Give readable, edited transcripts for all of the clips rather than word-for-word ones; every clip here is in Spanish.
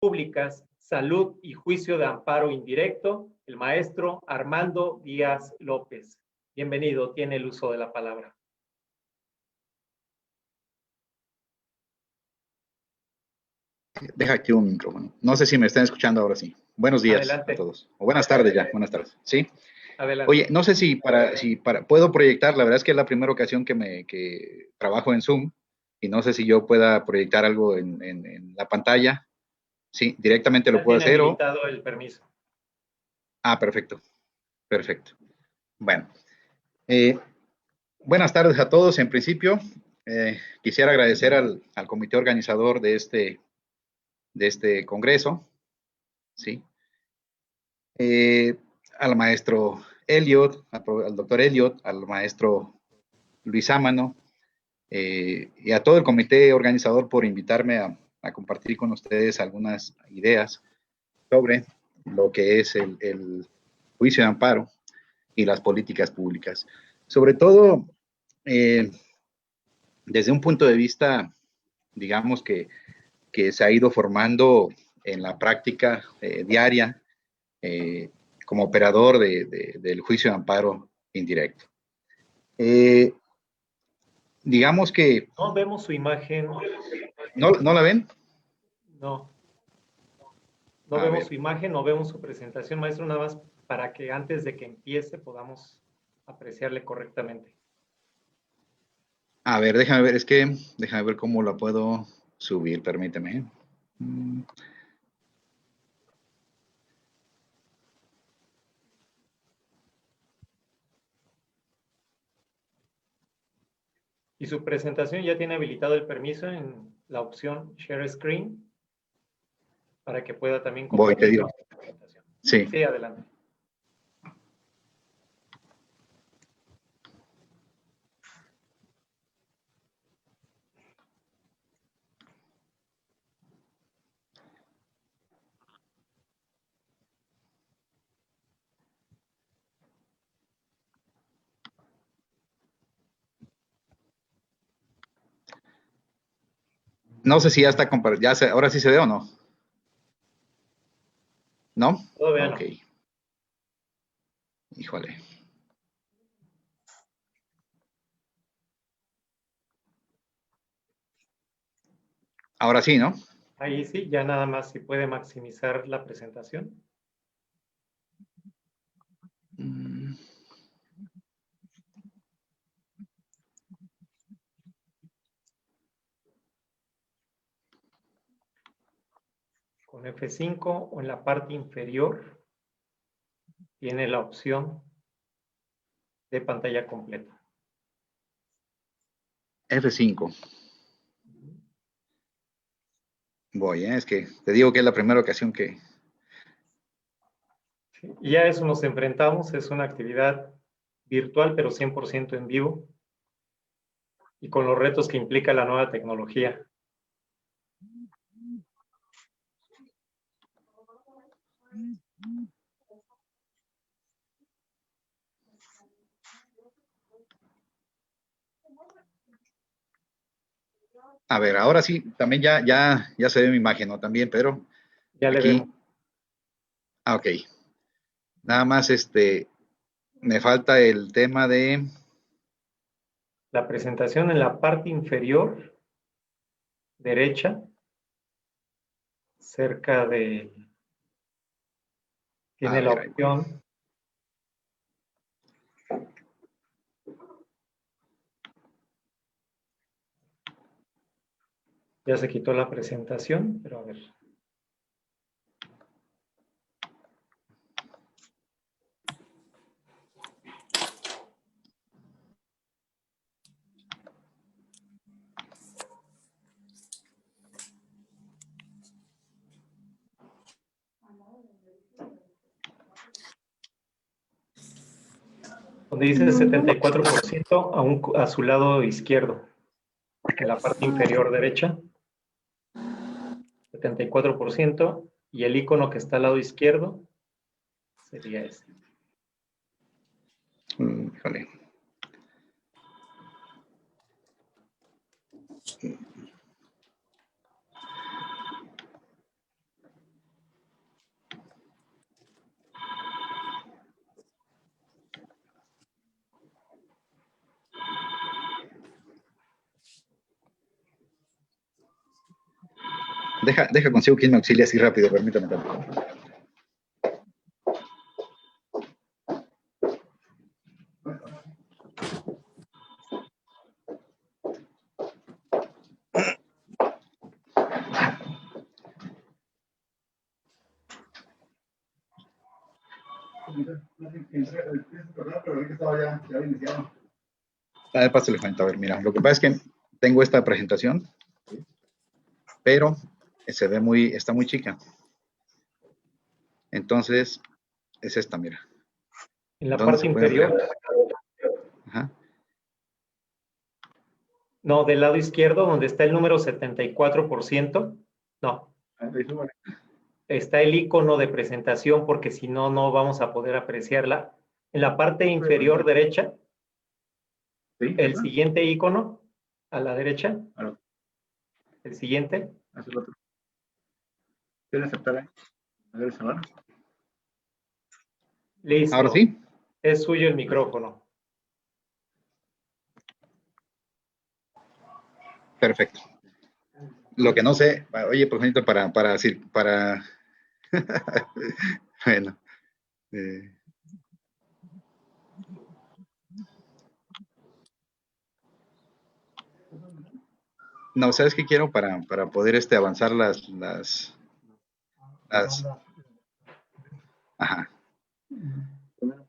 Públicas, Salud y Juicio de Amparo Indirecto, el maestro Armando Díaz López. Bienvenido, tiene el uso de la palabra. Deja aquí un micrófono. No sé si me están escuchando ahora sí. Buenos días Adelante. a todos. O buenas tardes ya, buenas tardes. ¿Sí? Adelante. Oye, no sé si puedo proyectar, la verdad es que es la primera ocasión que trabajo en Zoom y no sé si yo pueda proyectar algo en la pantalla. Sí, directamente lo Ya puedo tiene hacer habilitado el permiso. Perfecto, perfecto. Bueno, buenas tardes a todos. En principio, quisiera agradecer al comité organizador de este congreso, ¿sí? Al maestro Elliot, al doctor Elliot, al maestro Luis Ámano, y a todo el comité organizador por invitarme a compartir con ustedes algunas ideas sobre lo que es el juicio de amparo y las políticas públicas. Sobre todo, desde un punto de vista, digamos que se ha ido formando en la práctica diaria como operador del juicio de amparo indirecto. Digamos que... No vemos su imagen. ¿No la ven? No. No A vemos ver. su imagen, no vemos su presentación, maestro, nada más para que antes de que empiece podamos apreciarle correctamente. A ver, déjame ver cómo la puedo subir, permíteme. Y su presentación ya tiene habilitado el permiso en la opción Share Screen para que pueda también Voy, te compartir digo. nuestra presentación. Sí. Sí, adelante. No sé si ya está compartido. Ahora sí se ve o no. ¿No? Todavía Ok. no. Híjole. Ahora sí, ¿no? Ahí sí, ya nada más si puede maximizar la presentación. Con F5 o en la parte inferior tiene la opción de pantalla completa. F5. Voy, es que te digo que es la primera ocasión que... Sí, y a eso nos enfrentamos, es una actividad virtual, pero 100% en vivo, y con los retos que implica la nueva tecnología. A ver, ahora sí, también ya se ve mi imagen, ¿no? También, pero Ya le aquí... vemos. Ok. Nada más, me falta el tema de... La presentación en la parte inferior derecha, cerca de... A Tiene la ver, ahí voy. opción. Ya se quitó la presentación, pero a ver. Donde dice 74% a su lado izquierdo, en la parte inferior derecha. 74%, y el icono que está al lado izquierdo sería ese. Híjole. deja consigo quien me auxilia así rápido, permítame tanto. De paso le cuento, a ver, mira, lo que pasa es que tengo esta presentación, pero está muy chica. Entonces, es esta, mira. En la parte inferior. Ajá. No, del lado izquierdo, donde está el número 74%. No. Está el icono de presentación, porque si no, no vamos a poder apreciarla. En la parte inferior derecha, ¿Sí? el siguiente icono, a la derecha. El siguiente. ¿Quieres aceptar? A ver, ahora. Listo. Ahora sí. Es suyo el micrófono. Perfecto. Lo que no sé, oye, por ejemplo, para bueno, no, ¿sabes qué quiero para poder avanzar las ajá.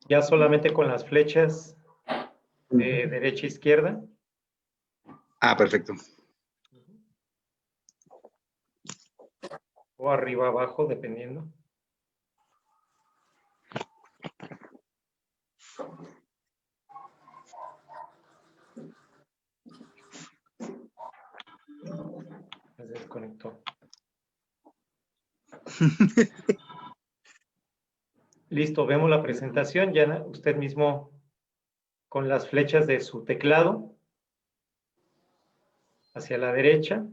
Ya solamente con las flechas de derecha a izquierda. Ah, perfecto. O arriba abajo, dependiendo. Se desconectó. Listo, vemos la presentación. Ya usted mismo con las flechas de su teclado hacia la derecha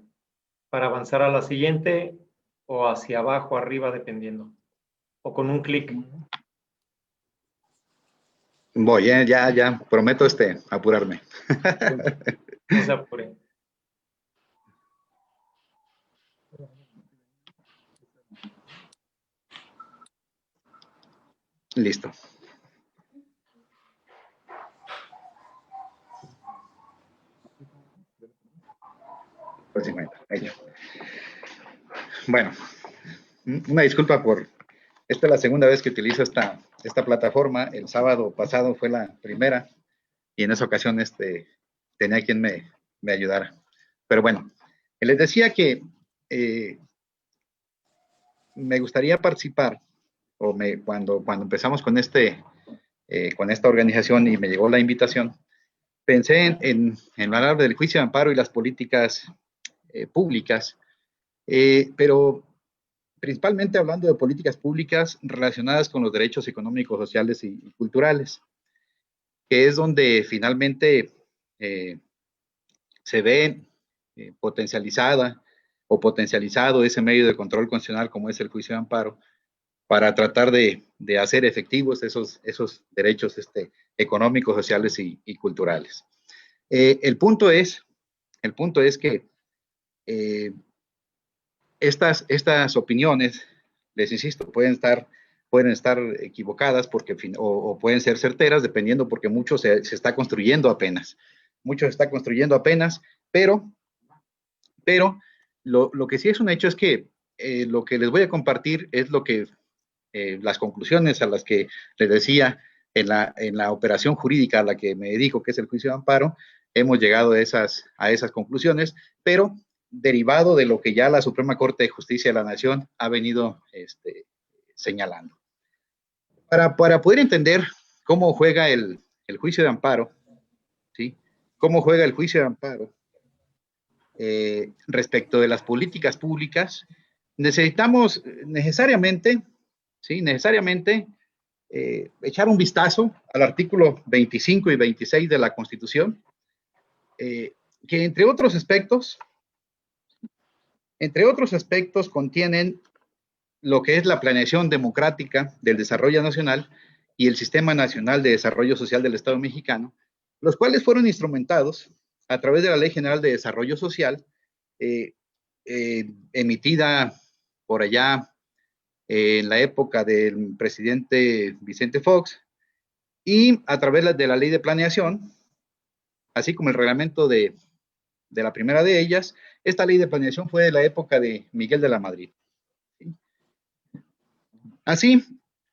para avanzar a la siguiente, o hacia abajo, arriba, dependiendo. O con un clic. Voy, ya, prometo apurarme. No se apure. Listo. Pues 50. Ahí ya. Bueno, una disculpa por... Esta es la segunda vez que utilizo esta plataforma. El sábado pasado fue la primera y en esa ocasión tenía quien me ayudara. Pero bueno, les decía que me gustaría participar, cuando empezamos con esta organización y me llegó la invitación, pensé en hablar del juicio de amparo y las políticas públicas, pero principalmente hablando de políticas públicas relacionadas con los derechos económicos, sociales y culturales, que es donde finalmente se ve potencializada o potencializado ese medio de control constitucional como es el juicio de amparo, para tratar de hacer efectivos esos derechos económicos, sociales y culturales. El punto es que estas opiniones, les insisto, pueden estar equivocadas o pueden ser certeras, dependiendo, porque mucho se está construyendo apenas. Mucho se está construyendo apenas, pero lo que sí es un hecho es que lo que les voy a compartir es las conclusiones a las que les decía en la operación jurídica a la que me dedico, que es el juicio de amparo. Hemos llegado a esas conclusiones, pero derivado de lo que ya la Suprema Corte de Justicia de la Nación ha venido señalando. Para poder entender cómo juega el juicio de amparo, ¿sí? Cómo juega el juicio de amparo respecto de las políticas públicas, necesitamos necesariamente echar un vistazo al artículo 25 y 26 de la Constitución, que entre otros aspectos contienen lo que es la planeación democrática del desarrollo nacional y el Sistema Nacional de Desarrollo Social del Estado Mexicano, los cuales fueron instrumentados a través de la Ley General de Desarrollo Social emitida por allá en la época del presidente Vicente Fox, y a través de la ley de planeación, así como el reglamento de la primera de ellas. Esta ley de planeación fue de la época de Miguel de la Madrid. ¿Sí? Así,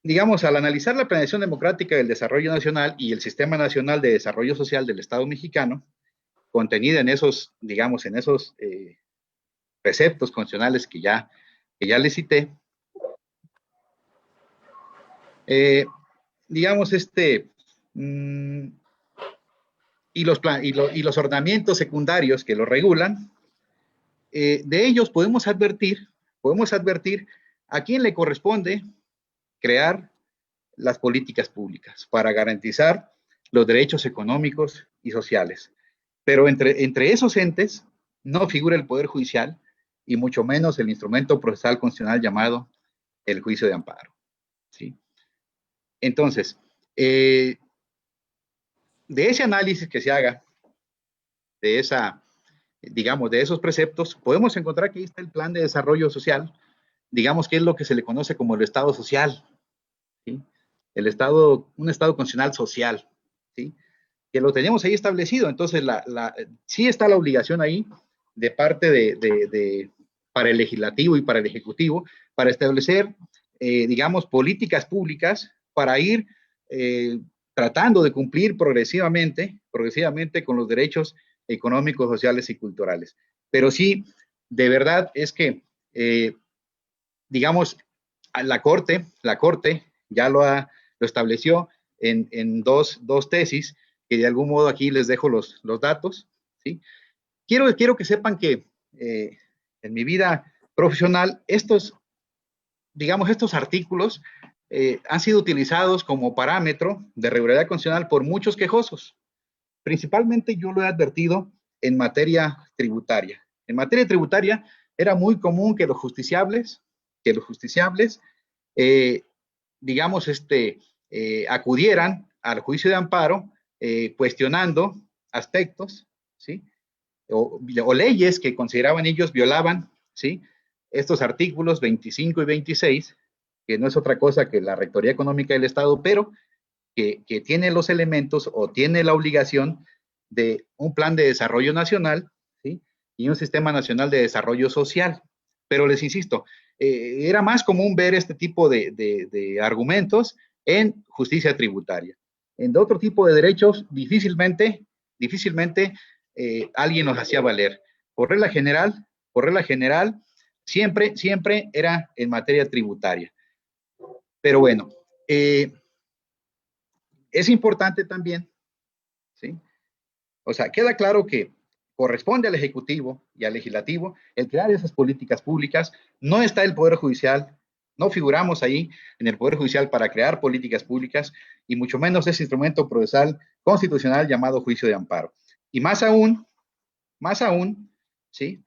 digamos, al analizar la planeación democrática del desarrollo nacional y el Sistema Nacional de Desarrollo Social del Estado mexicano, contenida en esos, digamos, en esos preceptos constitucionales que ya les cité, digamos, y los ordenamientos secundarios que lo regulan, de ellos podemos advertir a quién le corresponde crear las políticas públicas para garantizar los derechos económicos y sociales. Pero entre esos entes no figura el Poder Judicial y mucho menos el instrumento procesal constitucional llamado el juicio de amparo. ¿Sí? Entonces, de ese análisis que se haga, de esos preceptos, podemos encontrar que ahí está el plan de desarrollo social, digamos que es lo que se le conoce como el Estado social, ¿sí? Un Estado constitucional social, ¿sí? Que lo tenemos ahí establecido. Entonces, sí está la obligación ahí de parte para el legislativo y para el ejecutivo, para establecer, digamos, políticas públicas para ir tratando de cumplir progresivamente con los derechos económicos, sociales y culturales. Pero sí, de verdad es que, digamos, la Corte ya lo estableció en dos tesis, que de algún modo aquí les dejo los datos, ¿sí? Quiero que sepan que en mi vida profesional, estos artículos han sido utilizados como parámetro de regularidad constitucional por muchos quejosos. Principalmente yo lo he advertido en materia tributaria. En materia tributaria era muy común que los justiciables, digamos, acudieran al juicio de amparo cuestionando aspectos, ¿sí? O leyes que consideraban ellos violaban, ¿sí? Estos artículos 25 y 26, que no es otra cosa que la Rectoría Económica del Estado, pero que tiene los elementos o tiene la obligación de un plan de desarrollo nacional, ¿sí? Y un sistema nacional de desarrollo social. Pero les insisto, era más común ver este tipo de argumentos en justicia tributaria. En otro tipo de derechos, difícilmente alguien los hacía valer. Por regla general, siempre era en materia tributaria. Pero bueno, es importante también, ¿sí? O sea, queda claro que corresponde al Ejecutivo y al Legislativo el crear esas políticas públicas. No está el Poder Judicial, no figuramos ahí en el Poder Judicial para crear políticas públicas, y mucho menos ese instrumento procesal constitucional llamado juicio de amparo. Y más aún, ¿sí?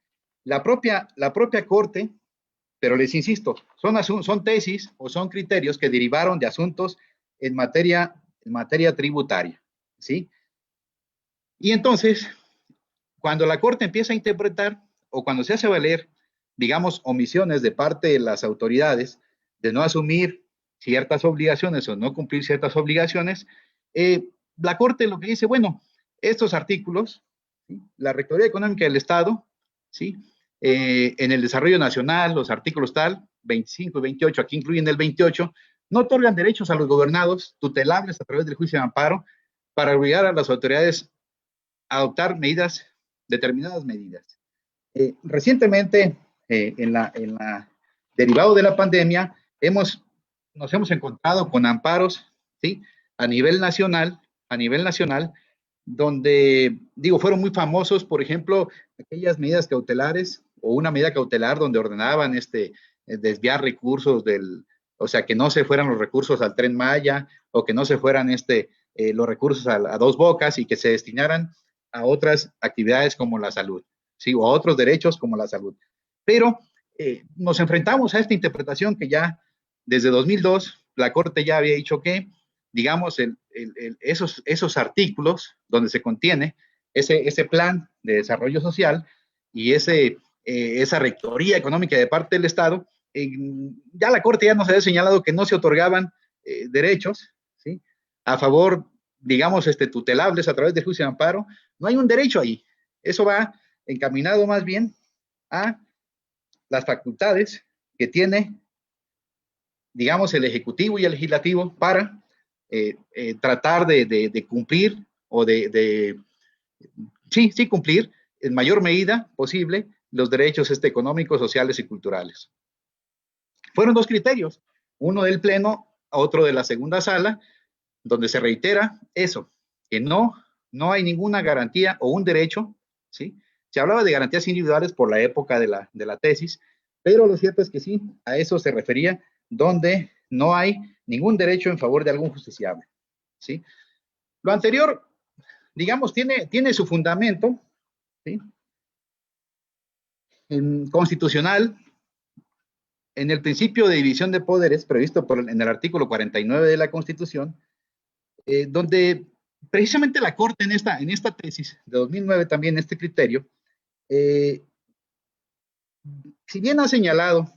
La propia Corte, pero les insisto, son tesis o son criterios que derivaron de asuntos en materia tributaria, ¿sí? Y entonces, cuando la Corte empieza a interpretar o cuando se hace valer, digamos, omisiones de parte de las autoridades de no asumir ciertas obligaciones o no cumplir ciertas obligaciones, la Corte lo que dice, bueno, estos artículos, ¿sí? La Rectoría Económica del Estado, ¿sí? En el desarrollo nacional, los artículos tal, 25 y 28, aquí incluyen el 28, no otorgan derechos a los gobernados tutelables a través del juicio de amparo para obligar a las autoridades a adoptar determinadas medidas. Recientemente, en la derivado de la pandemia, nos hemos encontrado con amparos, ¿sí? A nivel nacional, donde, fueron muy famosos, por ejemplo, aquellas medidas cautelares o una medida cautelar donde ordenaban desviar recursos o sea, que no se fueran los recursos al Tren Maya o que no se fueran los recursos a Dos Bocas y que se destinaran a otras actividades como la salud, ¿sí? O a otros derechos como la salud. Pero nos enfrentamos a esta interpretación que ya desde 2002 la Corte ya había dicho que, digamos, esos artículos donde se contiene ese plan de desarrollo social y ese esa rectoría económica de parte del Estado, ya la Corte ya nos había señalado que no se otorgaban derechos, ¿sí? A favor, digamos, tutelables a través del juicio de amparo. No hay un derecho ahí. Eso va encaminado más bien a las facultades que tiene, digamos, el Ejecutivo y el Legislativo para tratar de cumplir o sí, cumplir en mayor medida posible los derechos económicos, sociales y culturales. Fueron dos criterios, uno del Pleno, otro de la segunda sala, donde se reitera eso, que no hay ninguna garantía o un derecho, ¿sí? Se hablaba de garantías individuales por la época de la tesis, pero lo cierto es que sí, a eso se refería, donde no hay ningún derecho en favor de algún justiciable, ¿sí? Lo anterior, digamos, tiene su fundamento, ¿sí? Constitucional, en el principio de división de poderes previsto en el artículo 49 de la Constitución, donde precisamente la Corte en esta tesis de 2009 también este criterio, si bien ha señalado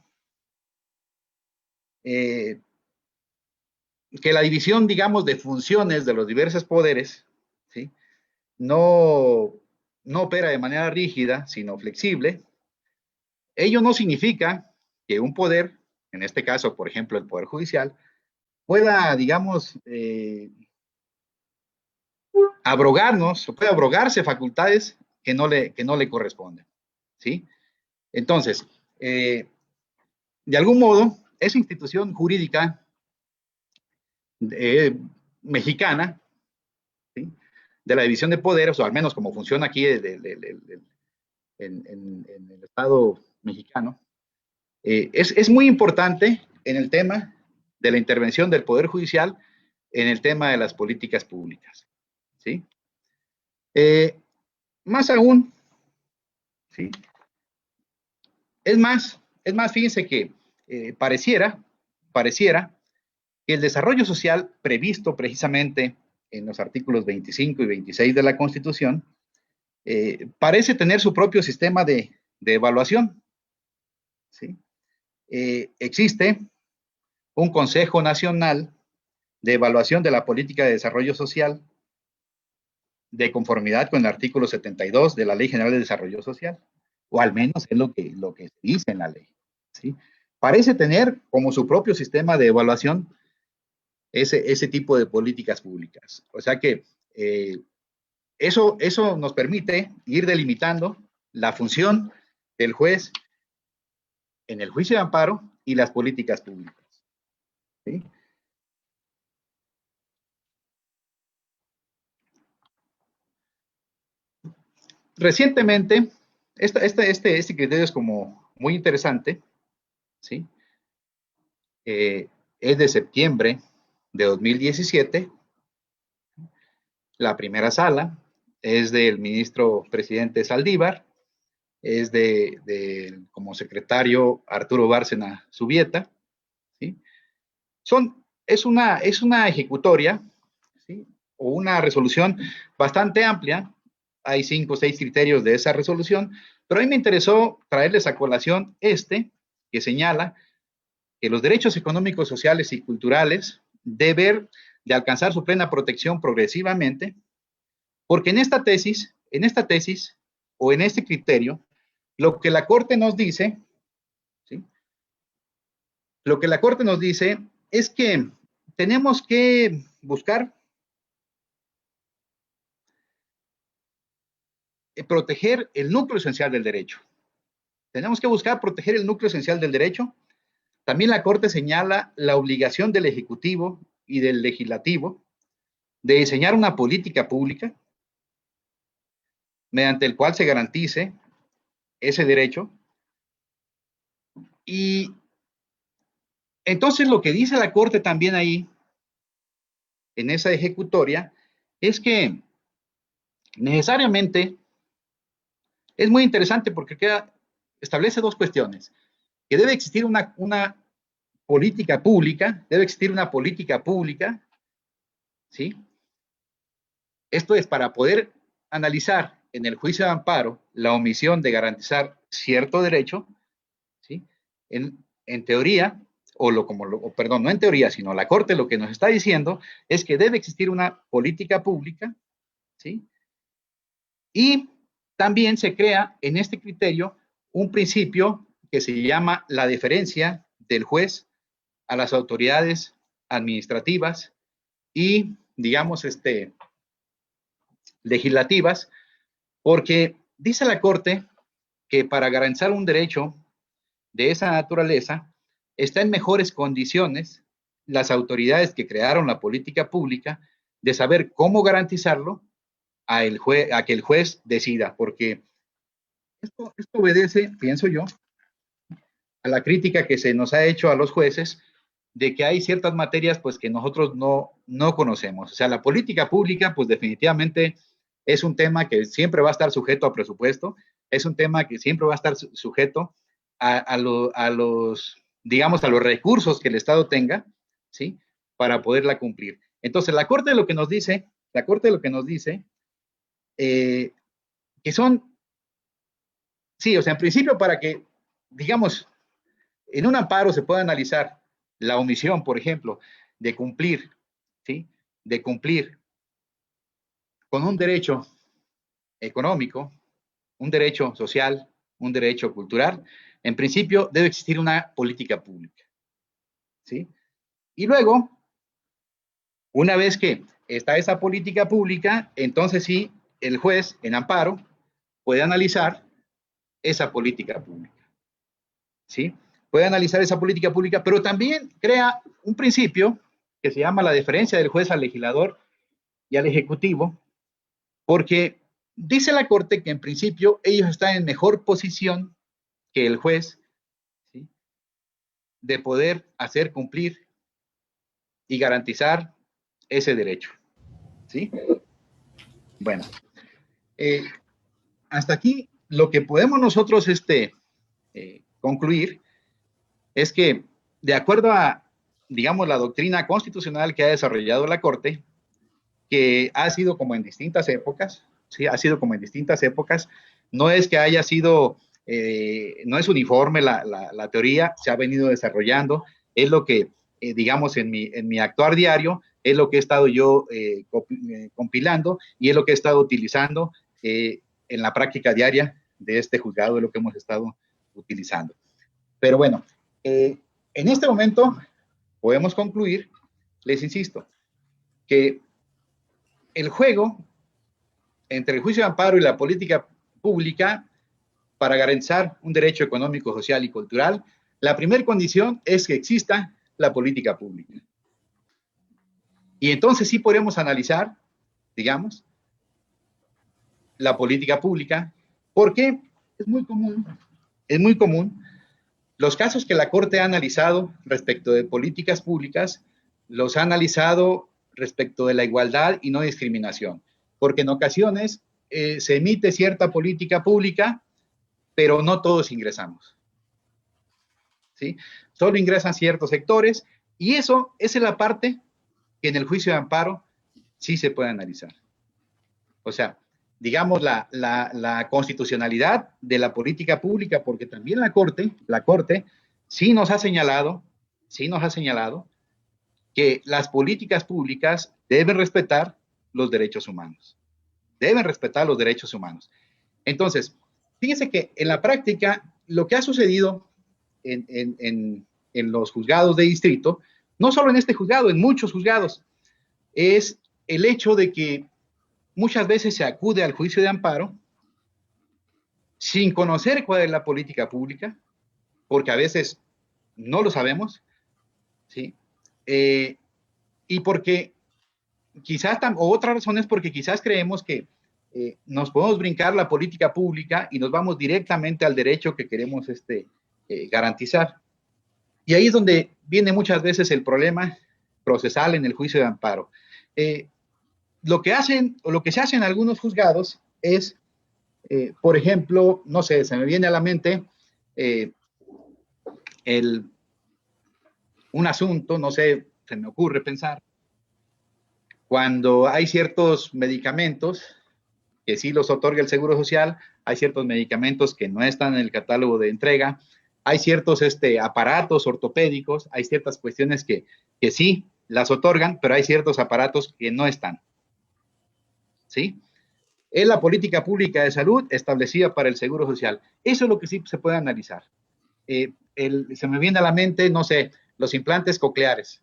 que la división, digamos, de funciones de los diversos poderes, ¿sí? no opera de manera rígida, sino flexible, ello no significa que un poder, en este caso, por ejemplo, el Poder Judicial, pueda, digamos, puede abrogarse facultades que no le corresponden, ¿sí? Entonces, de algún modo, esa institución jurídica mexicana, ¿sí? De la división de poderes, o al menos como funciona aquí en el Estado mexicano, es muy importante en el tema de la intervención del Poder Judicial en el tema de las políticas públicas, ¿sí? Más aún, ¿sí? Es más, fíjense que pareciera que el desarrollo social previsto precisamente en los artículos 25 y 26 de la Constitución parece tener su propio sistema de evaluación, ¿sí? Existe un Consejo Nacional de Evaluación de la Política de Desarrollo Social de conformidad con el artículo 72 de la Ley General de Desarrollo Social, o al menos es lo que se dice en la ley, ¿sí? Parece tener como su propio sistema de evaluación ese tipo de políticas públicas. O sea que eso nos permite ir delimitando la función del juez en el juicio de amparo y las políticas públicas, ¿sí? Recientemente, este criterio es como muy interesante, ¿sí? Es de septiembre de 2017. La primera sala es del ministro presidente Saldívar, es como secretario Arturo Bárcena Zubieta, ¿sí? Es una ejecutoria, ¿sí? O una resolución bastante amplia. Hay 5 o 6 criterios de esa resolución, pero a mí me interesó traerles a colación que señala que los derechos económicos, sociales y culturales deben de alcanzar su plena protección progresivamente, porque en esta tesis o en este criterio, lo que la Corte nos dice, ¿sí? Lo que la Corte nos dice es que tenemos que buscar proteger el núcleo esencial del derecho. Tenemos que buscar proteger el núcleo esencial del derecho. También la Corte señala la obligación del Ejecutivo y del Legislativo de diseñar una política pública mediante el cual se garantice ese derecho. Y entonces lo que dice la Corte también ahí, en esa ejecutoria, es que necesariamente es muy interesante porque establece dos cuestiones, que debe existir una política pública, ¿sí? Esto es para poder analizar en el juicio de amparo la omisión de garantizar cierto derecho, ¿sí? En teoría, perdón, no en teoría, sino la Corte lo que nos está diciendo es que debe existir una política pública, ¿sí? Y también se crea en este criterio un principio que se llama la deferencia del juez a las autoridades administrativas y, digamos, legislativas, porque dice la Corte que para garantizar un derecho de esa naturaleza está en mejores condiciones las autoridades que crearon la política pública de saber cómo garantizarlo a que el juez decida, porque esto obedece, pienso yo, a la crítica que se nos ha hecho a los jueces de que hay ciertas materias pues que nosotros no conocemos. O sea, la política pública pues definitivamente es un tema que siempre va a estar sujeto a presupuesto, es un tema que siempre va a estar sujeto a los, digamos, a los recursos que el Estado tenga, ¿sí? Para poderla cumplir. Entonces, la Corte lo que nos dice, que son, sí, o sea, en principio para que, digamos, en un amparo se puede analizar la omisión, por ejemplo, de cumplir, ¿sí? De cumplir con un derecho económico, un derecho social, un derecho cultural. En principio debe existir una política pública, ¿sí? Y luego, una vez que está esa política pública, entonces sí, el juez en amparo puede analizar esa política pública, ¿sí? Puede analizar esa política pública, pero también crea un principio que se llama la deferencia del juez al legislador y al ejecutivo, porque dice la Corte que en principio ellos están en mejor posición que el juez, ¿sí? De poder hacer cumplir y garantizar ese derecho, ¿sí? Bueno, hasta aquí lo que podemos nosotros concluir es que de acuerdo a, digamos, la doctrina constitucional que ha desarrollado la Corte, que ha sido como en distintas épocas, ¿sí? Ha sido como en distintas épocas, no es que haya sido, no es uniforme la teoría, se ha venido desarrollando, es lo que, digamos, en mi actuar diario, es lo que he estado yo compilando y es lo que he estado utilizando en la práctica diaria de este juzgado, de lo que hemos estado utilizando. Pero bueno, en este momento podemos concluir, les insisto, que el juego entre el juicio de amparo y la política pública para garantizar un derecho económico, social y cultural, la primera condición es que exista la política pública. Y entonces sí podemos analizar, digamos, la política pública, porque es muy común, los casos que la Corte ha analizado respecto de políticas públicas, los ha analizado respecto de la igualdad y no discriminación, porque en ocasiones se emite cierta política pública, pero no todos ingresamos, ¿sí? Solo ingresan ciertos sectores y esa es la parte que en el juicio de amparo sí se puede analizar. O sea, digamos la constitucionalidad de la política pública, porque también la Corte sí nos ha señalado que las políticas públicas deben respetar los derechos humanos. Deben respetar los derechos humanos. Entonces, fíjense que en la práctica, lo que ha sucedido en los juzgados de distrito, no solo en este juzgado, en muchos juzgados, es el hecho de que muchas veces se acude al juicio de amparo sin conocer cuál es la política pública, porque a veces no lo sabemos, ¿sí? Y porque quizás, o otra razón es porque quizás creemos que nos podemos brincar la política pública y nos vamos directamente al derecho que queremos garantizar. Y ahí es donde viene muchas veces el problema procesal en el juicio de amparo. Lo que hacen, o lo que se hace en algunos juzgados es, por ejemplo, no sé, se me viene a la mente un asunto, no sé, se me ocurre pensar, cuando hay ciertos medicamentos que sí los otorga el Seguro Social, hay ciertos medicamentos que no están en el catálogo de entrega, hay ciertos aparatos ortopédicos, hay ciertas cuestiones que sí las otorgan, pero hay ciertos aparatos que no están. ¿Sí? Es la política pública de salud establecida para el Seguro Social. Eso es lo que sí se puede analizar. Se me viene a la mente, no sé, los implantes cocleares.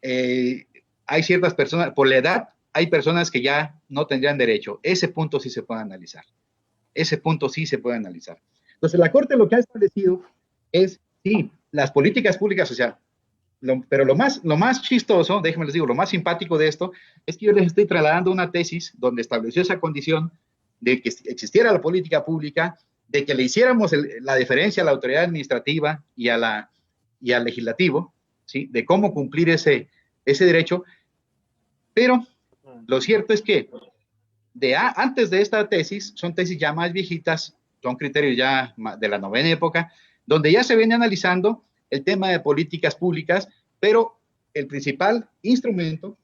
Hay ciertas personas, por la edad, hay personas que ya no tendrían derecho. Ese punto sí se puede analizar. Ese punto sí se puede analizar. Entonces, la Corte lo que ha establecido es, sí, las políticas públicas, o sea, pero lo más chistoso, déjenme les digo, lo más simpático de esto es que yo les estoy trasladando una tesis donde estableció esa condición de que existiera la política pública, de que le hiciéramos la deferencia a la autoridad administrativa y al legislativo, ¿sí? De cómo cumplir ese derecho, pero lo cierto es que antes de esta tesis, son tesis ya más viejitas, son criterios ya de la novena época, donde ya se viene analizando el tema de políticas públicas, pero el principal instrumento,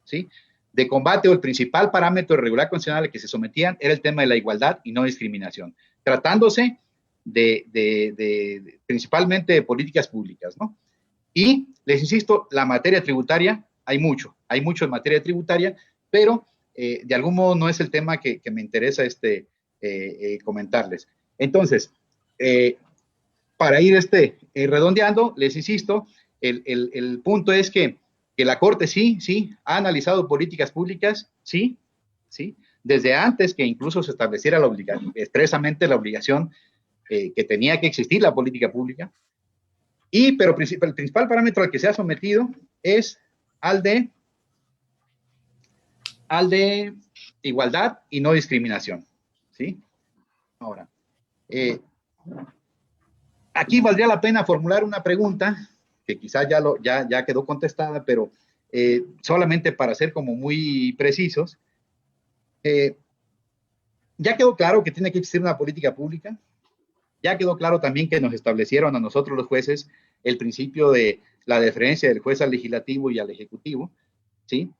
¿sí?, de combate o el principal parámetro regular constitucional al que se sometían era el tema de la igualdad y no discriminación, tratándose principalmente de políticas públicas, ¿no? Y les insisto, la materia tributaria, hay mucho en materia tributaria, pero de algún modo no es el tema que me interesa comentarles. Entonces, para ir redondeando, les insisto, el punto es que la Corte sí ha analizado políticas públicas, sí, desde antes que incluso se estableciera expresamente la obligación que tenía que existir la política pública, pero el principal parámetro al que se ha sometido es al de igualdad y no discriminación, ¿sí? Ahora, aquí valdría la pena formular una pregunta que quizás ya quedó contestada, pero solamente para ser como muy precisos. Ya quedó claro que tiene que existir una política pública. Ya quedó claro también que nos establecieron a nosotros los jueces el principio de la deferencia del juez al legislativo y al ejecutivo, ¿sí?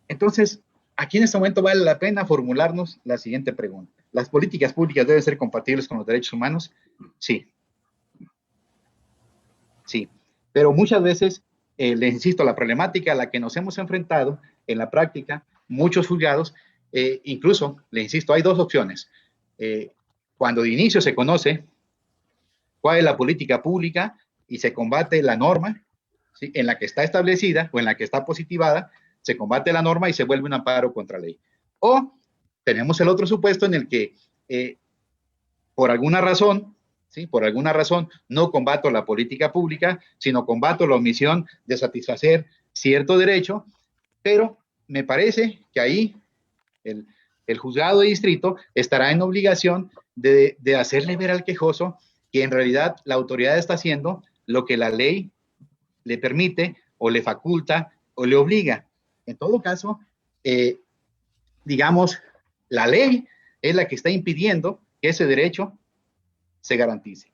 Entonces, aquí en este momento vale la pena formularnos la siguiente pregunta. ¿Las políticas públicas deben ser compatibles con los derechos humanos? Sí. Sí. Pero muchas veces, les insisto, la problemática a la que nos hemos enfrentado en la práctica, muchos juzgados, incluso, les insisto, hay dos opciones. Cuando de inicio se conoce cuál es la política pública y se combate la norma, ¿sí?, en la que está establecida o en la que está positivada, se combate la norma y se vuelve un amparo contra ley. O tenemos el otro supuesto en el que por alguna razón, ¿sí?, por alguna razón no combato la política pública, sino combato la omisión de satisfacer cierto derecho, pero me parece que ahí el juzgado de distrito estará en obligación de hacerle ver al quejoso que en realidad la autoridad está haciendo lo que la ley le permite o le faculta o le obliga. En todo caso, digamos, la ley es la que está impidiendo que ese derecho se garantice.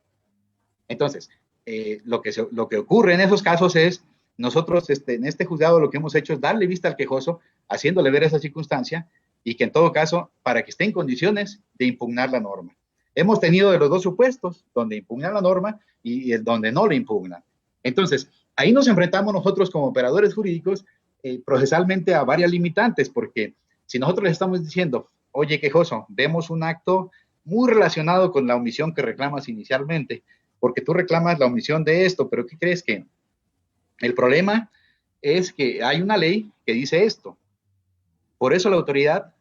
Entonces, lo que ocurre en esos casos es, nosotros en este juzgado lo que hemos hecho es darle vista al quejoso, haciéndole ver esa circunstancia y que en todo caso, para que esté en condiciones de impugnar la norma. Hemos tenido de los dos supuestos, donde impugna la norma y donde no la impugna. Entonces, ahí nos enfrentamos nosotros como operadores jurídicos procesalmente a varias limitantes, porque si nosotros les estamos diciendo, oye, quejoso, vemos un acto muy relacionado con la omisión que reclamas inicialmente, porque tú reclamas la omisión de esto, pero ¿qué crees? Que el problema es que hay una ley que dice esto. Por eso la autoridad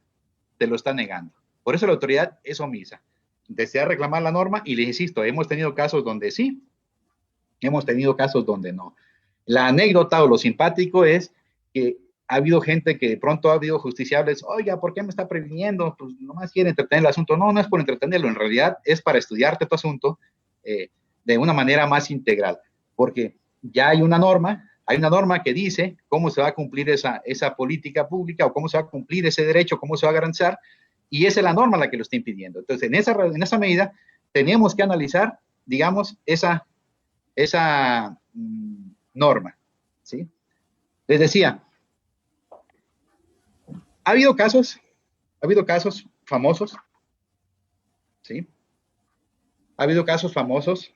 te lo está negando. Por eso la autoridad es omisa. Desea reclamar la norma y les insisto, hemos tenido casos donde sí, hemos tenido casos donde no. La anécdota o lo simpático es que ha habido gente que de pronto ha habido justiciables, oiga, ¿por qué me está previniendo? Pues nomás quiere entretener el asunto. No, no es por entretenerlo, en realidad es para estudiarte tu asunto de una manera más integral, porque ya hay una norma que dice cómo se va a cumplir esa política pública o cómo se va a cumplir ese derecho, cómo se va a garantizar, y esa es la norma la que lo está impidiendo. Entonces, en esa medida, tenemos que analizar, digamos, esa norma, ¿sí? Les decía, Ha habido casos famosos, ¿sí? Ha habido casos famosos,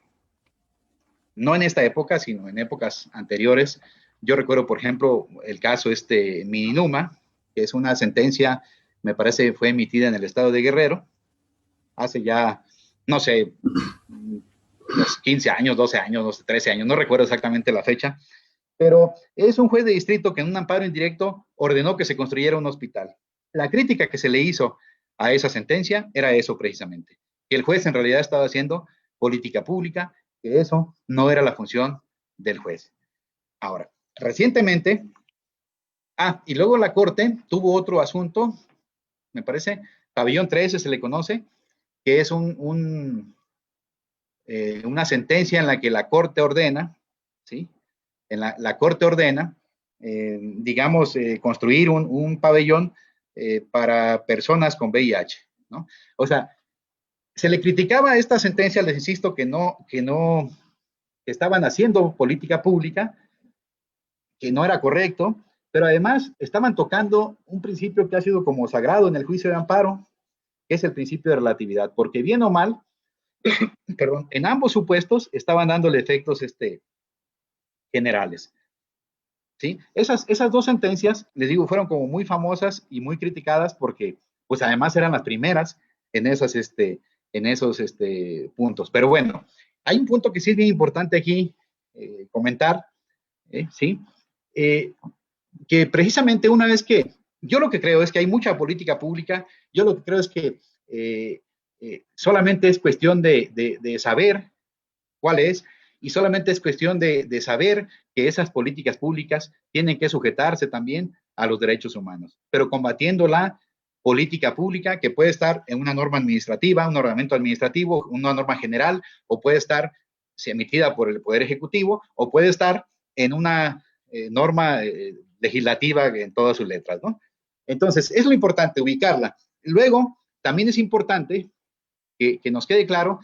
no en esta época, sino en épocas anteriores. Yo recuerdo, por ejemplo, el caso Mininuma, que es una sentencia, me parece, fue emitida en el estado de Guerrero, hace ya, no sé, 15 años, 12 años, no sé, 13 años, no recuerdo exactamente la fecha, pero es un juez de distrito que en un amparo indirecto ordenó que se construyera un hospital. La crítica que se le hizo a esa sentencia era eso precisamente, que el juez en realidad estaba haciendo política pública, que eso no era la función del juez. Ahora, recientemente, y luego la Corte tuvo otro asunto, me parece, Pabellón 13 se le conoce, que es una sentencia en la que la Corte ordena, ¿sí? La Corte ordena, digamos, construir un pabellón para personas con VIH, ¿no? O sea, se le criticaba a esta sentencia, les insisto, que estaban haciendo política pública, que no era correcto, pero además estaban tocando un principio que ha sido como sagrado en el juicio de amparo, que es el principio de relatividad, porque bien o mal, perdón, en ambos supuestos estaban dándole efectos generales. ¿Sí? Esas dos sentencias, les digo, fueron como muy famosas y muy criticadas porque, pues además eran las primeras en esos puntos. Pero bueno, hay un punto que sí es bien importante aquí comentar, ¿sí? Que precisamente una vez que, yo lo que creo es que hay mucha política pública, yo lo que creo es que solamente es cuestión de saber cuál es, y solamente es cuestión de saber que esas políticas públicas tienen que sujetarse también a los derechos humanos, pero combatiendo la política pública que puede estar en una norma administrativa, un ordenamiento administrativo, una norma general, o puede estar emitida por el Poder Ejecutivo, o puede estar en una norma legislativa en todas sus letras, ¿no? Entonces, es lo importante, ubicarla. Luego, también es importante que nos quede claro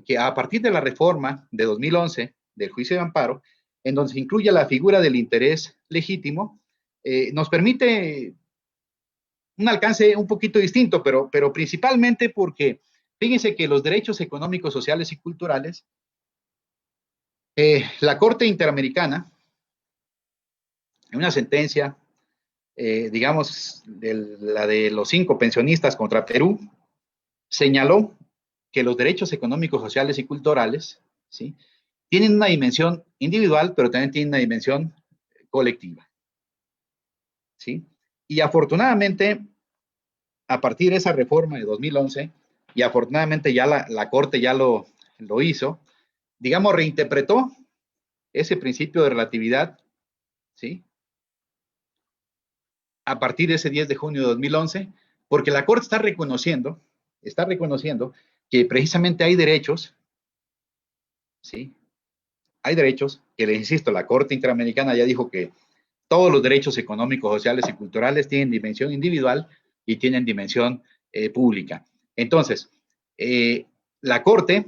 que a partir de la reforma de 2011 del juicio de amparo, en donde se incluye la figura del interés legítimo, nos permite un alcance un poquito distinto, pero principalmente porque fíjense que los derechos económicos, sociales y culturales, la Corte Interamericana, en una sentencia, digamos, la de los 5 pensionistas contra Perú, señaló que los derechos económicos, sociales y culturales, ¿sí?, tienen una dimensión individual, pero también tienen una dimensión colectiva, ¿sí? Y afortunadamente, a partir de esa reforma de 2011, y afortunadamente ya la Corte ya lo hizo, digamos, reinterpretó ese principio de relatividad, ¿sí?, a partir de ese 10 de junio de 2011, porque la Corte está reconociendo que precisamente hay derechos, ¿sí?, hay derechos que, les insisto, la Corte Interamericana ya dijo que todos los derechos económicos, sociales y culturales tienen dimensión individual y tienen dimensión pública. Entonces, la Corte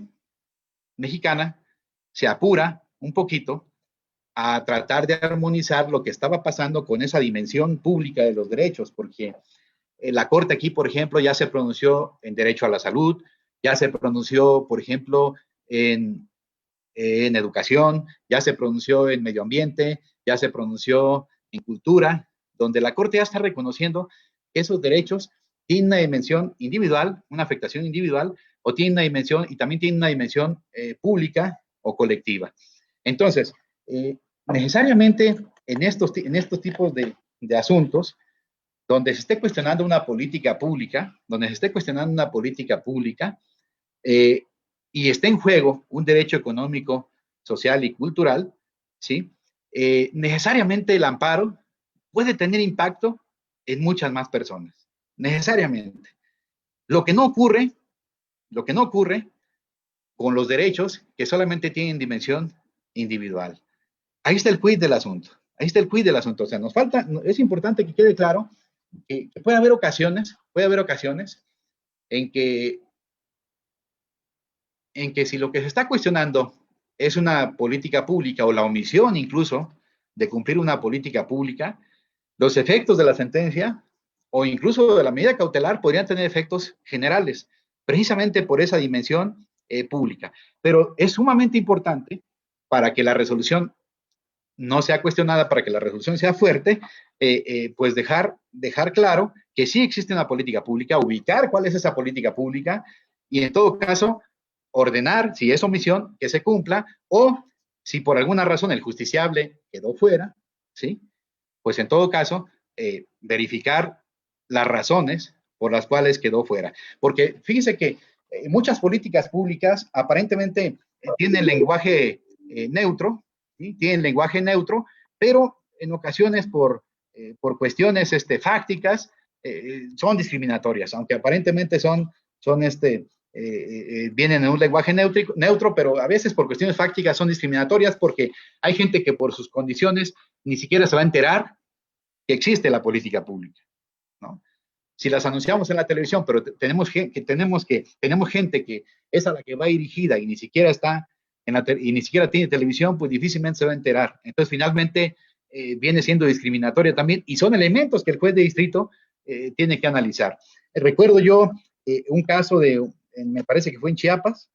mexicana se apura un poquito a tratar de armonizar lo que estaba pasando con esa dimensión pública de los derechos, porque la Corte aquí, por ejemplo, ya se pronunció en derecho a la salud, ya se pronunció, por ejemplo, en educación, ya se pronunció en medio ambiente, ya se pronunció en cultura, donde la Corte ya está reconociendo que esos derechos tienen una dimensión individual, una afectación individual, o tienen una dimensión, y también tienen una dimensión pública o colectiva. Entonces, necesariamente en estos tipos de asuntos, donde se esté cuestionando una política pública, y está en juego un derecho económico, social y cultural, ¿sí? Necesariamente el amparo puede tener impacto en muchas más personas, necesariamente. Lo que no ocurre con los derechos que solamente tienen dimensión individual. Ahí está el quid del asunto. O sea, nos falta, es importante que quede claro que puede haber ocasiones en que si lo que se está cuestionando es una política pública o la omisión incluso de cumplir una política pública, los efectos de la sentencia o incluso de la medida cautelar podrían tener efectos generales, precisamente por esa dimensión pública. Pero es sumamente importante para que la resolución no sea cuestionada, para que la resolución sea fuerte, pues dejar claro que sí existe una política pública, ubicar cuál es esa política pública y en todo caso ordenar, si es omisión, que se cumpla, o si por alguna razón el justiciable quedó fuera, ¿sí? Pues en todo caso, verificar las razones por las cuales quedó fuera. Porque fíjense que muchas políticas públicas aparentemente tienen lenguaje neutro, ¿sí? Tienen lenguaje neutro, pero en ocasiones por cuestiones fácticas son discriminatorias, aunque aparentemente son vienen en un lenguaje neutro, pero a veces por cuestiones fácticas son discriminatorias porque hay gente que por sus condiciones ni siquiera se va a enterar que existe la política pública, ¿no? Si las anunciamos en la televisión, pero tenemos gente que es a la que va dirigida y ni siquiera está y ni siquiera tiene televisión, pues difícilmente se va a enterar. Entonces, finalmente, viene siendo discriminatoria también y son elementos que el juez de distrito tiene que analizar. Recuerdo yo un caso me parece que fue en Chiapas,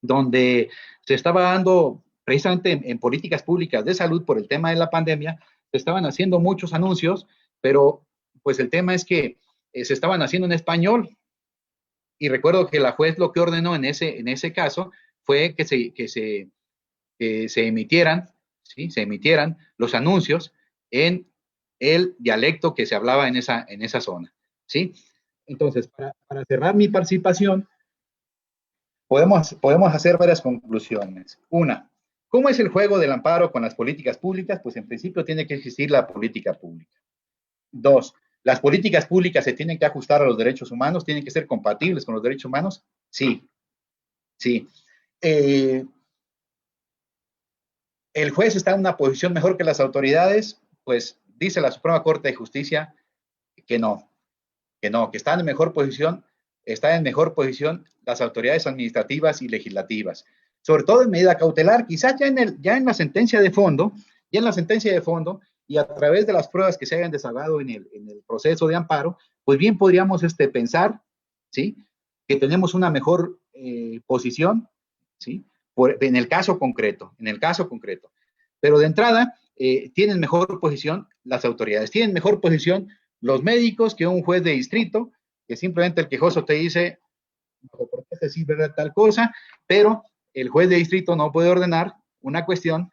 donde se estaba dando precisamente en políticas públicas de salud por el tema de la pandemia, se estaban haciendo muchos anuncios, pero pues el tema es que se estaban haciendo en español. Y recuerdo que la juez lo que ordenó en ese caso fue que se emitieran, ¿sí? Se emitieran los anuncios en el dialecto que se hablaba en esa zona, ¿sí? Entonces, para cerrar mi participación, podemos hacer varias conclusiones. Una, ¿cómo es el juego del amparo con las políticas públicas? Pues en principio tiene que existir la política pública. Dos, ¿las políticas públicas se tienen que ajustar a los derechos humanos? ¿Tienen que ser compatibles con los derechos humanos? Sí, sí. ¿El juez está en una posición mejor que las autoridades? Pues dice la Suprema Corte de Justicia que no, que están en mejor posición las autoridades administrativas y legislativas, sobre todo en medida cautelar, quizás ya en la sentencia de fondo, y a través de las pruebas que se hayan desahogado en el proceso de amparo, pues bien podríamos pensar, ¿sí? Que tenemos una mejor posición, ¿sí? En el caso concreto. Pero de entrada, tienen mejor posición las autoridades, tienen mejor posición los médicos que un juez de distrito, que simplemente el quejoso te dice, ¿por qué se sirve tal cosa? Pero el juez de distrito no puede ordenar una cuestión,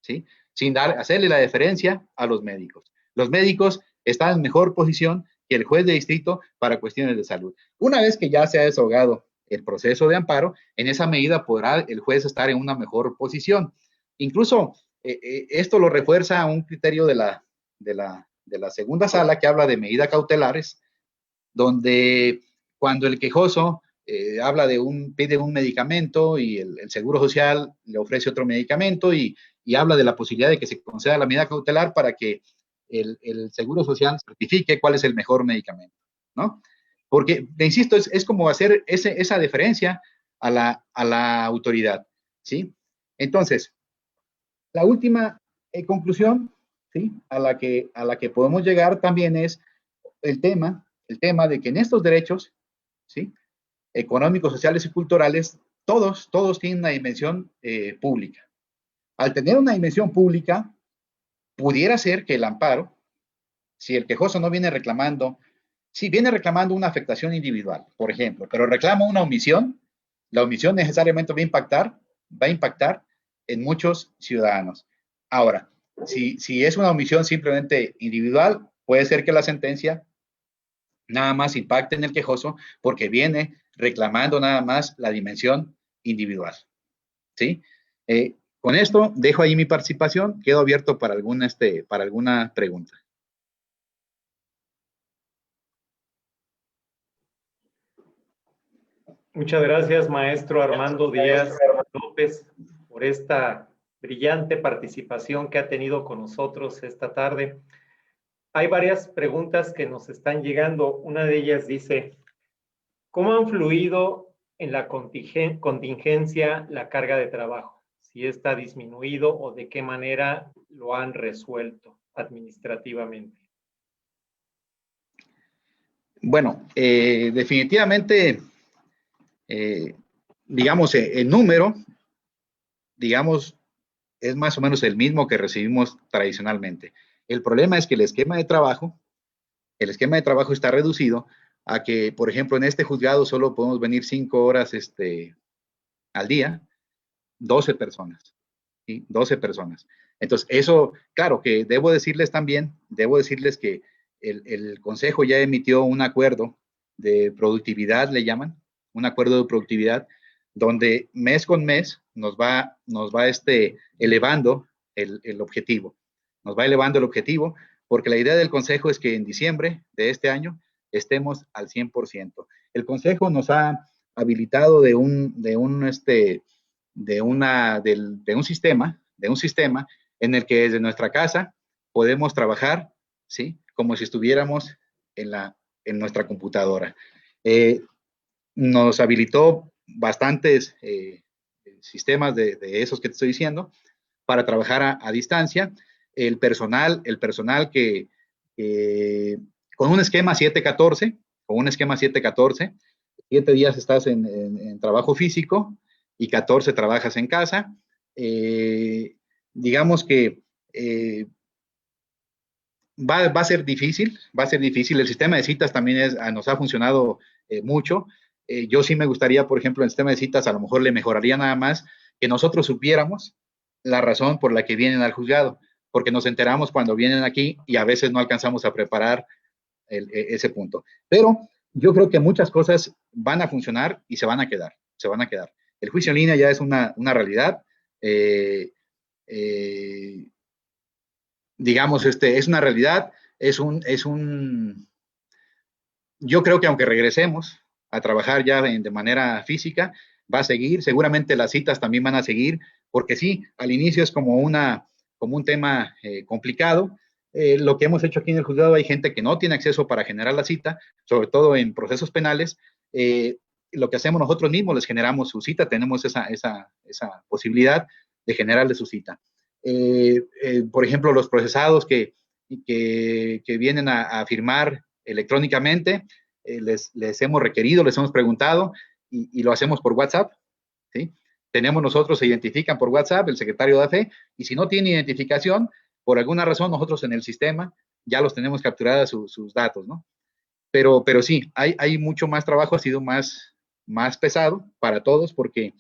¿sí? Sin hacerle la deferencia a los médicos. Los médicos están en mejor posición que el juez de distrito para cuestiones de salud. Una vez que ya se ha desahogado el proceso de amparo, en esa medida podrá el juez estar en una mejor posición. Incluso esto lo refuerza un criterio de la segunda sala que habla de medidas cautelares, donde cuando el quejoso pide un medicamento y el Seguro Social le ofrece otro medicamento y habla de la posibilidad de que se conceda la medida cautelar para que el Seguro Social certifique cuál es el mejor medicamento, ¿no? Porque, te insisto, es como hacer esa deferencia a la autoridad, ¿sí? Entonces, la última conclusión, ¿sí? A la que podemos llegar también es el tema de que en estos derechos, ¿sí? Económicos, sociales y culturales, todos tienen una dimensión pública. Al tener una dimensión pública, pudiera ser que el amparo, si el quejoso no viene reclamando, si viene reclamando una afectación individual, por ejemplo, pero reclama una omisión, la omisión necesariamente va a impactar en muchos ciudadanos. Ahora, si es una omisión simplemente individual, puede ser que la sentencia nada más impacte en el quejoso porque viene reclamando nada más la dimensión individual, ¿sí? Con esto dejo ahí mi participación, quedo abierto para alguna pregunta. Muchas gracias, maestro Armando Díaz López, por esta brillante participación que ha tenido con nosotros esta tarde. Hay varias preguntas que nos están llegando. Una de ellas dice, ¿cómo han fluido en la contingencia la carga de trabajo? ¿Si está disminuido o de qué manera lo han resuelto administrativamente? Bueno, definitivamente, digamos, el número, digamos, es más o menos el mismo que recibimos tradicionalmente. El problema es que el esquema de trabajo está reducido a que, por ejemplo, en este juzgado solo podemos venir 5 horas al día, 12 personas, ¿sí? 12 personas. Entonces, eso, claro, que debo decirles que el Consejo ya emitió un acuerdo de productividad, le llaman, un acuerdo de productividad, donde mes con mes nos va elevando el objetivo. Nos va elevando el objetivo, porque la idea del Consejo es que en diciembre de este año estemos al 100%. El Consejo nos ha habilitado de un sistema en el que desde nuestra casa podemos trabajar, ¿sí? Como si estuviéramos en nuestra computadora. Nos habilitó bastantes sistemas de esos que te estoy diciendo para trabajar a distancia. El personal con un esquema 7-14, 7 días estás en trabajo físico y 14 trabajas en casa. Digamos que va a ser difícil, El sistema de citas también nos ha funcionado mucho. Yo sí me gustaría, por ejemplo, el sistema de citas a lo mejor le mejoraría nada más que nosotros supiéramos la razón por la que vienen al juzgado, porque nos enteramos cuando vienen aquí y a veces no alcanzamos a preparar ese punto. Pero yo creo que muchas cosas van a funcionar y se van a quedar. El juicio en línea ya es una realidad. Digamos, es una realidad, yo creo que aunque regresemos a trabajar ya de manera física, va a seguir, seguramente las citas también van a seguir, porque sí, al inicio es como un tema complicado. Lo que hemos hecho aquí en el juzgado, hay gente que no tiene acceso para generar la cita, sobre todo en procesos penales. Lo que hacemos nosotros mismos, les generamos su cita, tenemos esa posibilidad de generarle su cita. Por ejemplo, los procesados que vienen a firmar electrónicamente, les hemos requerido, les hemos preguntado y lo hacemos por WhatsApp, ¿sí? Tenemos nosotros, se identifican por WhatsApp, el secretario da fe, y si no tiene identificación, por alguna razón nosotros en el sistema ya los tenemos capturadas sus datos, ¿no? Pero sí, hay mucho más trabajo, ha sido más pesado para todos porque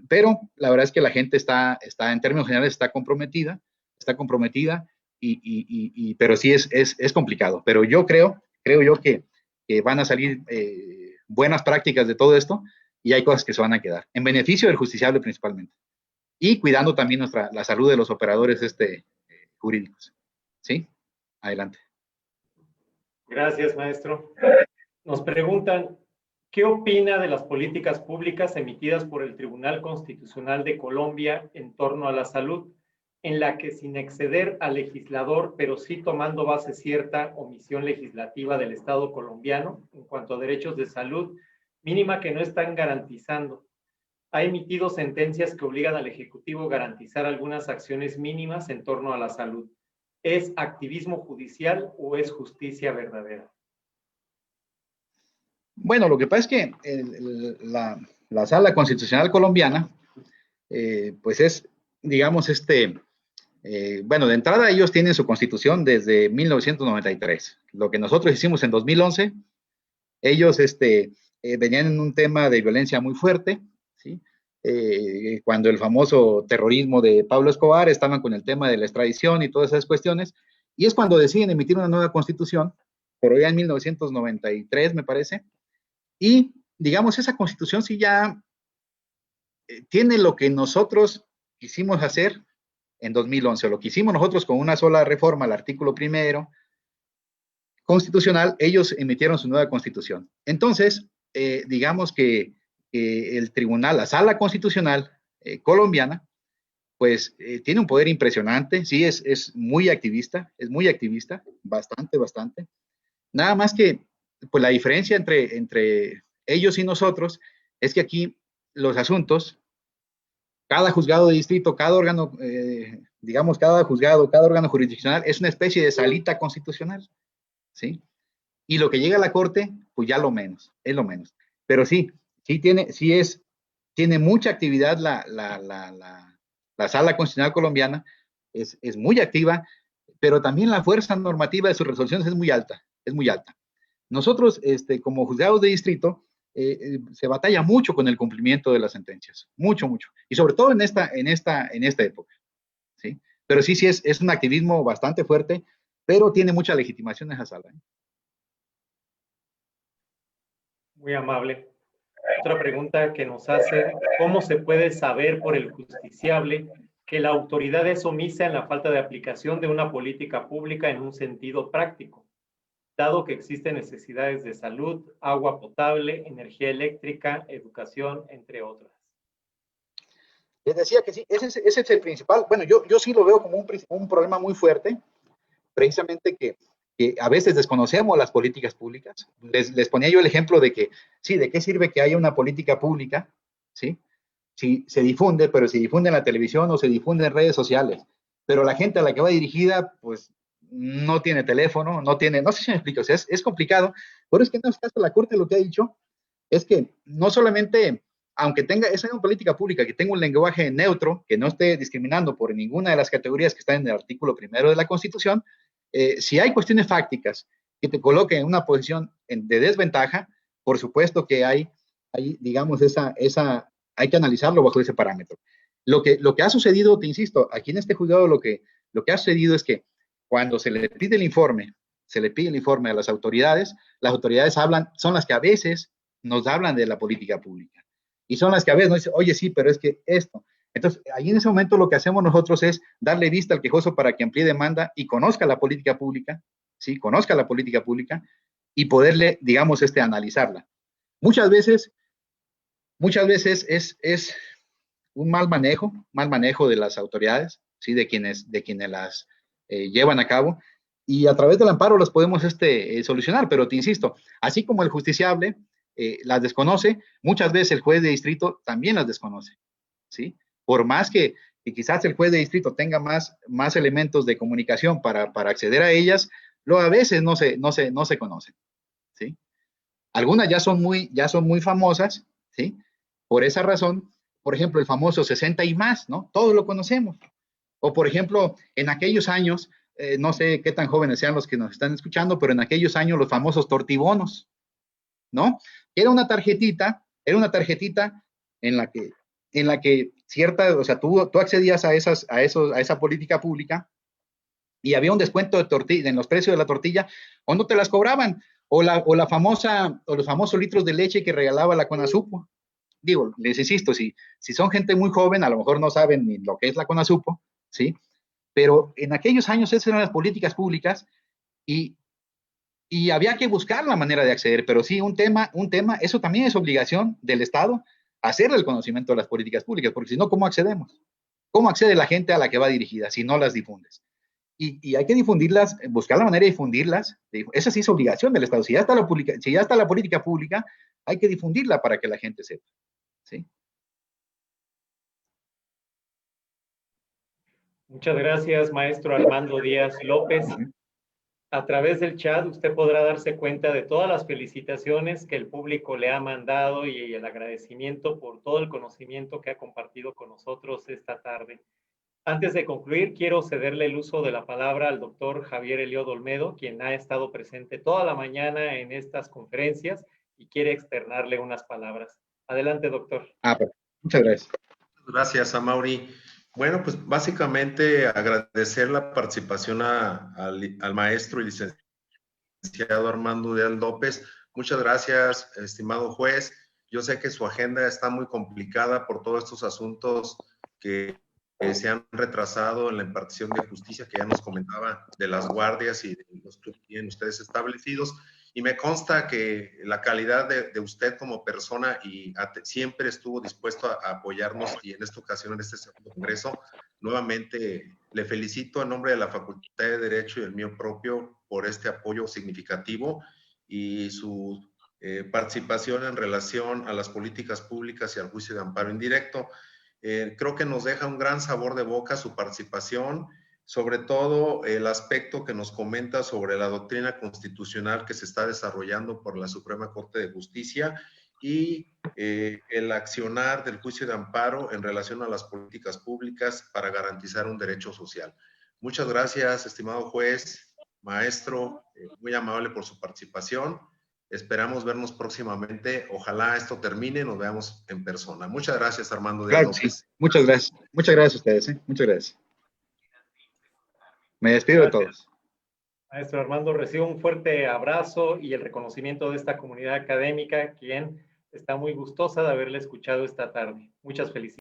pero la verdad es que la gente está en términos generales, está comprometida, pero sí es complicado. Pero yo creo yo que van a salir buenas prácticas de todo esto y hay cosas que se van a quedar, en beneficio del justiciable principalmente, y cuidando también la salud de los operadores jurídicos. ¿Sí? Adelante. Gracias, maestro. Nos preguntan, ¿qué opina de las políticas públicas emitidas por el Tribunal Constitucional de Colombia en torno a la salud, en la que sin exceder al legislador, pero sí tomando base cierta omisión legislativa del Estado colombiano en cuanto a derechos de salud mínima que no están garantizando? Ha emitido sentencias que obligan al Ejecutivo a garantizar algunas acciones mínimas en torno a la salud. ¿Es activismo judicial o es justicia verdadera? Bueno, lo que pasa es que la Sala Constitucional Colombiana, pues es, digamos, bueno, de entrada ellos tienen su constitución desde 1993. Lo que nosotros hicimos en 2011, ellos venían en un tema de violencia muy fuerte, ¿sí? Cuando el famoso terrorismo de Pablo Escobar, estaban con el tema de la extradición y todas esas cuestiones, y es cuando deciden emitir una nueva constitución, por allá en 1993, me parece, y digamos, esa constitución sí ya tiene lo que nosotros quisimos hacer en 2011, o lo que hicimos nosotros con una sola reforma al artículo primero constitucional, ellos emitieron su nueva constitución. Entonces, digamos que el tribunal, la sala constitucional colombiana, pues tiene un poder impresionante, sí, es muy activista, bastante. Nada más que, pues la diferencia entre ellos y nosotros es que aquí los asuntos, cada juzgado de distrito, cada órgano, digamos, cada juzgado, cada órgano jurisdiccional es una especie de salita constitucional, ¿sí? y lo que llega a la Corte, pues ya lo menos, es lo menos. Pero sí tiene mucha actividad la Sala Constitucional Colombiana, es muy activa, pero también la fuerza normativa de sus resoluciones es muy alta, es muy alta. Nosotros, como juzgados de distrito, se batalla mucho con el cumplimiento de las sentencias, mucho, mucho, y sobre todo en esta época, ¿sí? Pero sí es un activismo bastante fuerte, pero tiene mucha legitimación esa sala, ¿eh? Muy amable. Otra pregunta que nos hacen: ¿cómo se puede saber por el justiciable que la autoridad es omisa en la falta de aplicación de una política pública en un sentido práctico, dado que existen necesidades de salud, agua potable, energía eléctrica, educación, entre otras? Les decía que sí, ese es el principal. Bueno, yo sí lo veo como un problema muy fuerte, precisamente que a veces desconocemos las políticas públicas. Les ponía yo el ejemplo de que, sí, ¿de qué sirve que haya una política pública? ¿Sí? Si se difunde, pero se difunde en la televisión o se difunde en redes sociales, pero la gente a la que va dirigida, pues no tiene teléfono, no sé si me explico, o sea, es complicado, pero es que en este caso la Corte lo que ha dicho es que no solamente, aunque tenga esa política pública que tenga un lenguaje neutro, que no esté discriminando por ninguna de las categorías que están en el artículo 1 de la Constitución, si hay cuestiones fácticas que te coloquen en una posición de desventaja, por supuesto que hay digamos, hay que analizarlo bajo ese parámetro. Lo que ha sucedido, te insisto, aquí en este juzgado lo que ha sucedido es que cuando se le pide el informe a las autoridades son las que a veces nos hablan de la política pública. Y son las que a veces nos dicen, oye, sí, pero es que esto. Entonces, ahí en ese momento lo que hacemos nosotros es darle vista al quejoso para que amplíe demanda y conozca la política pública, ¿sí? Conozca la política pública y poderle, digamos, analizarla. Muchas veces es un mal manejo de las autoridades, ¿sí? de quienes las llevan a cabo, y a través del amparo las podemos solucionar, pero te insisto, así como el justiciable las desconoce, muchas veces el juez de distrito también las desconoce, ¿sí? Por más que quizás el juez de distrito tenga más elementos de comunicación para acceder a ellas, luego a veces no se conocen, ¿sí? Algunas ya son muy famosas, ¿sí? Por esa razón, por ejemplo, el famoso 60 y más, ¿no? Todos lo conocemos. O, por ejemplo, en aquellos años, no sé qué tan jóvenes sean los que nos están escuchando, pero en aquellos años los famosos tortibonos, ¿no? Era una tarjetita en la que cierta, o sea, tú accedías a esa política pública y había un descuento de tortilla en los precios de la tortilla o no te las cobraban, o los famosos litros de leche que regalaba la Conasupo. Digo, les insisto, si son gente muy joven, a lo mejor no saben ni lo que es la Conasupo, ¿sí? Pero en aquellos años esas eran las políticas públicas y había que buscar la manera de acceder, pero sí, un tema, eso también es obligación del Estado, hacerle el conocimiento de las políticas públicas, porque si no, ¿cómo accedemos? ¿Cómo accede la gente a la que va dirigida si no las difundes? Y hay que difundirlas, buscar la manera de difundirlas. Esa sí es obligación del Estado. Si ya está la política pública, hay que difundirla para que la gente sepa, ¿sí? Muchas gracias, maestro Armando Díaz López. A través del chat usted podrá darse cuenta de todas las felicitaciones que el público le ha mandado y el agradecimiento por todo el conocimiento que ha compartido con nosotros esta tarde. Antes de concluir, quiero cederle el uso de la palabra al doctor Javier Eliod Olmedo, quien ha estado presente toda la mañana en estas conferencias y quiere externarle unas palabras. Adelante, doctor. Muchas gracias. Gracias, Amaury. Bueno, pues básicamente agradecer la participación al maestro y licenciado Armando Díaz López. Muchas gracias, estimado juez. Yo sé que su agenda está muy complicada por todos estos asuntos que se han retrasado en la impartición de justicia, que ya nos comentaba de las guardias y de los que tienen ustedes establecidos. Y me consta que la calidad de usted como persona y siempre estuvo dispuesto a apoyarnos, y en esta ocasión, en este segundo congreso, nuevamente le felicito en nombre de la Facultad de Derecho y el mío propio por este apoyo significativo y su participación en relación a las políticas públicas y al juicio de amparo indirecto. Creo que nos deja un gran sabor de boca su participación, sobre todo el aspecto que nos comenta sobre la doctrina constitucional que se está desarrollando por la Suprema Corte de Justicia y el accionar del juicio de amparo en relación a las políticas públicas para garantizar un derecho social. Muchas gracias, estimado juez, maestro, muy amable por su participación. Esperamos vernos próximamente. Ojalá esto termine y nos veamos en persona. Muchas gracias, Armando Díaz López. Sí. Muchas gracias. Muchas gracias a ustedes. Muchas gracias. Me despido de todos. Maestro Armando, recibo un fuerte abrazo y el reconocimiento de esta comunidad académica, quien está muy gustosa de haberle escuchado esta tarde. Muchas felicidades.